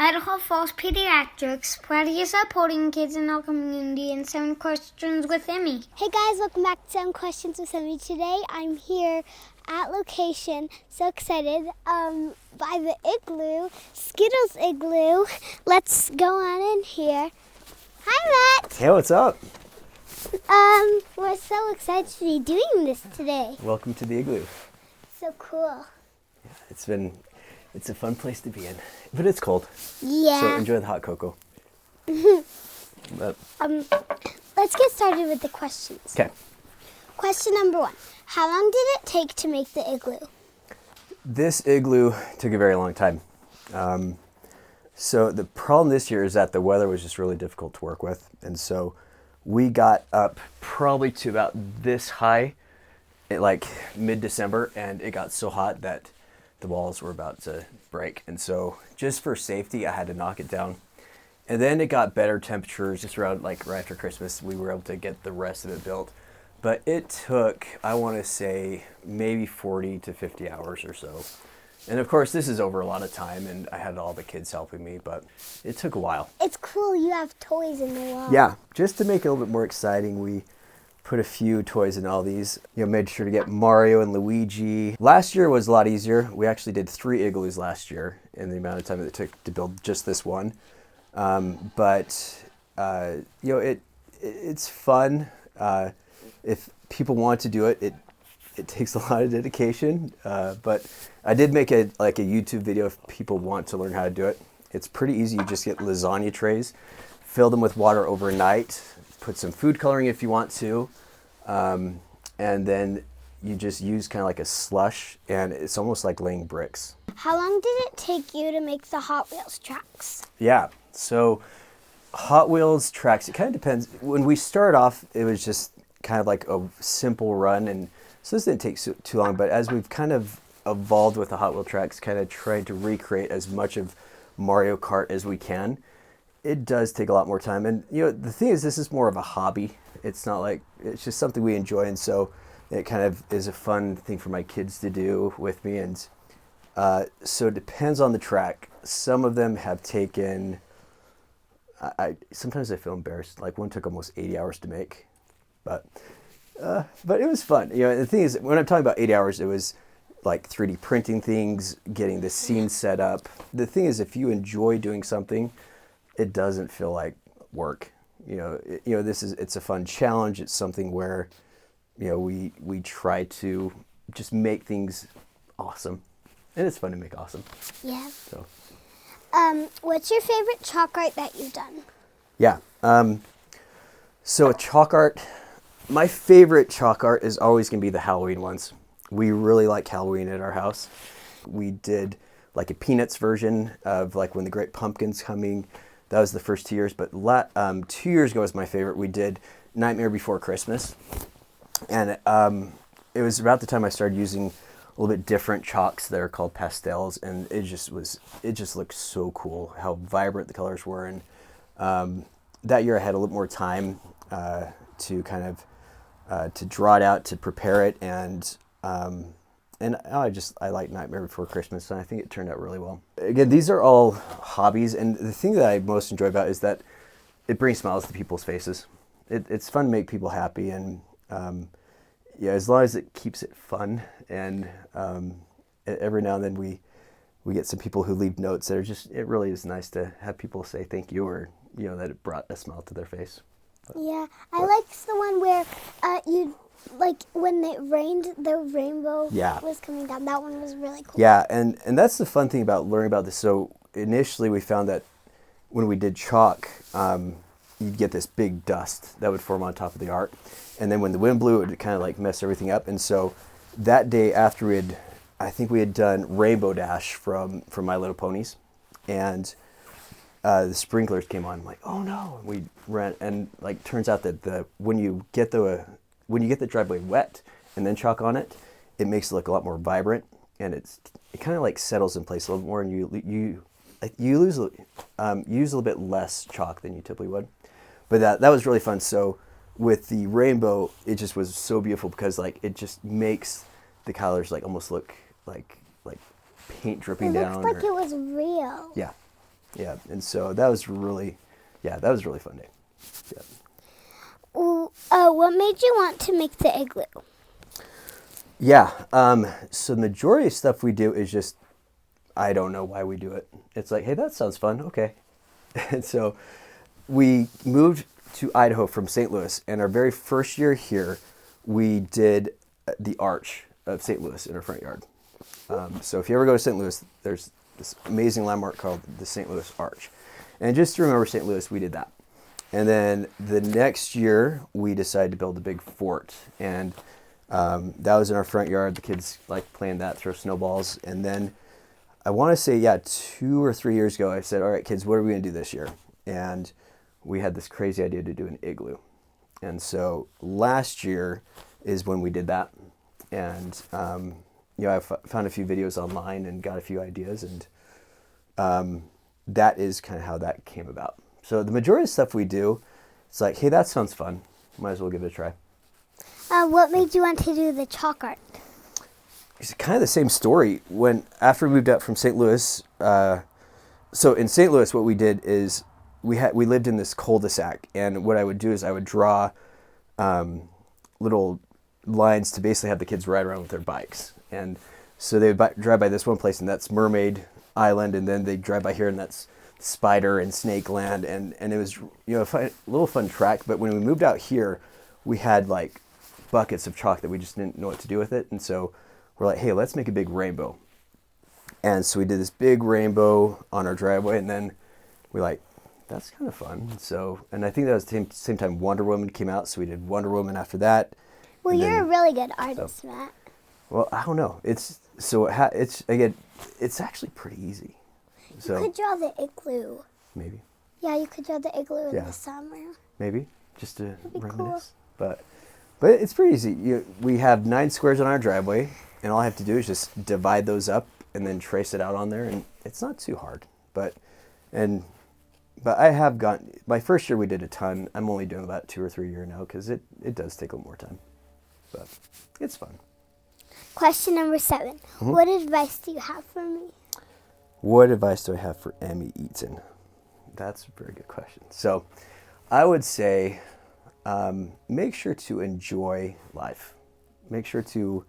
Idaho Falls Pediatrics, proudly supporting kids in our community, and 7 Questions with Emmy. Hey guys, welcome back to 7 Questions with Emmy. Today I'm here at location, so excited, by the igloo, Skittles Igloo. Let's go on in here. Hi, Matt. Hey, what's up? We're so excited to be doing this today. Welcome to the igloo. So cool. Yeah, it's a fun place to be in, but it's cold. Yeah. So enjoy the hot cocoa. But, let's get started with the questions. okay. Question number 1. How long did it take to make the igloo? This igloo took a very long time. So the problem this year is that the weather was just really difficult to work with. And so we got up probably to about this high at like mid-December, and it got so hot that the walls were about to break. And so just for safety, I had to knock it down. And then it got better temperatures just around like right after Christmas. We were able to get the rest of it built. But it took, I want to say, maybe 40 to 50 hours or so. And of course, this is over a lot of time, and I had all the kids helping me, but it took a while. It's cool you have toys in the wall. Yeah, just to make it a little bit more exciting, we put a few toys in all these. Made sure to get Mario and Luigi. Last year was a lot easier. We actually did 3 igloos last year in the amount of time that it took to build just this one. But it's fun. If people want to do it, it takes a lot of dedication. But I did make a YouTube video if people want to learn how to do it. It's pretty easy. You just get lasagna trays, fill them with water overnight, put some food coloring if you want to, and then you just use kind of like a slush, and it's almost like laying bricks. How long did it take you to make the Hot Wheels tracks? Yeah, so Hot Wheels tracks, it kind of depends. When we started off, it was just kind of like a simple run, and so this didn't take too long, but as we've kind of evolved with the Hot Wheel tracks, kind of tried to recreate as much of Mario Kart as we can, it does take a lot more time. And the thing is, this is more of a hobby. It's not like, it's just something we enjoy, and so it kind of is a fun thing for my kids to do with me. And so it depends on the track. Some of them have taken, sometimes I feel embarrassed, like one took almost 80 hours to make, but it was fun. The thing is, when I'm talking about 8 hours, it was like 3D printing things, getting the scene set up. The thing is, if you enjoy doing something, it doesn't feel like work. It's a fun challenge. It's something where, we try to just make things awesome, and it's fun to make awesome. Yeah. So. What's your favorite chalk art that you've done? Yeah. So chalk art, my favorite chalk art is always going to be the Halloween ones. We really like Halloween at our house. We did like a Peanuts version of like when the Great Pumpkin's coming. That was the first 2 years, but 2 years ago was my favorite. We did Nightmare Before Christmas. And it was about the time I started using a little bit different chalks that are called pastels, and it just looked so cool how vibrant the colors were. And that year I had a little more time to kind of to draw it out, to prepare it, and I like Nightmare Before Christmas, and I think it turned out really well. Again, these are all hobbies, and the thing that I most enjoy about it is that it brings smiles to people's faces. It's fun to make people happy, and as long as it keeps it fun, and every now and then we get some people who leave notes that are just, it really is nice to have people say thank you, or that it brought a smile to their face. Yeah, I liked the one where when it rained, the rainbow was coming down. That one was really cool. Yeah, and that's the fun thing about learning about this. So initially we found that when we did chalk, you'd get this big dust that would form on top of the art. And then when the wind blew, it would kind of like mess everything up. And so that day after I think we had done Rainbow Dash from My Little Ponies. And the sprinklers came on. I'm like, oh no. And we ran, and like turns out that when you get the driveway wet and then chalk on it, it makes it look a lot more vibrant, and it kind of like settles in place a little more, and you use a little bit less chalk than you typically would. But that was really fun. So with the rainbow, it just was so beautiful because like it just makes the colors like almost look like paint dripping down. It looks like it was real. Yeah. Yeah, and so that was really fun day. Yeah. What made you want to make the igloo? Yeah, so the majority of stuff we do is just, I don't know why we do it. It's like, hey, that sounds fun, okay. And so we moved to Idaho from St. Louis, and our very first year here, we did the arch of St. Louis in our front yard. So if you ever go to St. Louis, there's this amazing landmark called the St. Louis Arch. And just to remember St. Louis, we did that. And then the next year, we decided to build a big fort. And that was in our front yard. The kids like playing that, throw snowballs. And then I want to say, 2 or 3 years ago, I said, all right, kids, what are we going to do this year? And we had this crazy idea to do an igloo. And so last year is when we did that. And, I found a few videos online and got a few ideas. And that is kind of how that came about. So the majority of stuff we do, it's like, hey, that sounds fun. Might as well give it a try. What made you want to do the chalk art? It's kind of the same story. After we moved out from St. Louis, so in St. Louis, what we did is we lived in this cul-de-sac, and what I would do is I would draw little lines to basically have the kids ride around with their bikes. And so they would drive by this one place, and that's Mermaid Island, and then they drive by here, and that's Spider and Snake Land, and it was a little fun track. But when we moved out here, we had like buckets of chalk that we just didn't know what to do with it, and so we're like, hey, let's make a big rainbow. And so we did this big rainbow on our driveway, and then we're like, that's kind of fun. So, and I think that was the same time Wonder Woman came out, so we did Wonder Woman after that. Well, you're a really good artist, Matt. Well, I don't know. It's actually pretty easy. So you could draw the igloo. Maybe. Yeah, you could draw the igloo in the summer. Maybe, just to reminisce. Cool. But it's pretty easy. We have 9 squares on our driveway, and all I have to do is just divide those up and then trace it out on there, and it's not too hard. But I have my first year we did a ton. I'm only doing about 2 or 3 a year now because it does take a little more time. But it's fun. Question number 7. Mm-hmm. What advice do you have for me? What advice do I have for Emmy Eaton? That's a very good question. So I would say make sure to enjoy life. Make sure to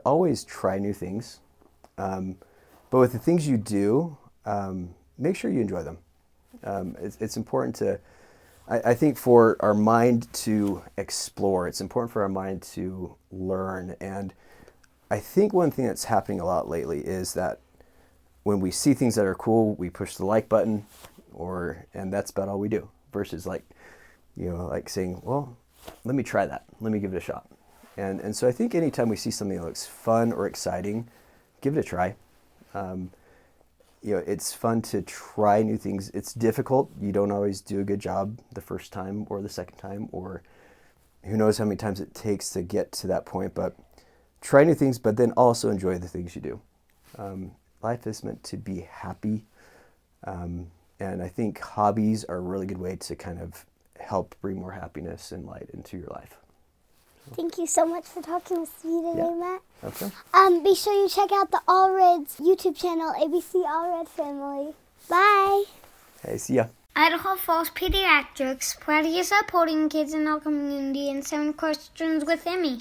always try new things. But with the things you do, make sure you enjoy them. It's important to, I think for our mind to explore, it's important for our mind to learn. And I think one thing that's happening a lot lately is that when we see things that are cool, we push the like button, and that's about all we do. Versus like saying, well, let me try that. Let me give it a shot. And so I think anytime we see something that looks fun or exciting, give it a try. It's fun to try new things. It's difficult. You don't always do a good job the first time or the second time, or who knows how many times it takes to get to that point. But try new things, but then also enjoy the things you do. Life is meant to be happy. And I think hobbies are a really good way to kind of help bring more happiness and light into your life. Thank you so much for talking with me today, Matt. Okay. Be sure you check out the Allred's YouTube channel, ABC Allred Family. Bye. Hey, see ya. Idaho Falls Pediatrics, proudly supporting kids in our community and 7 questions with Emmy.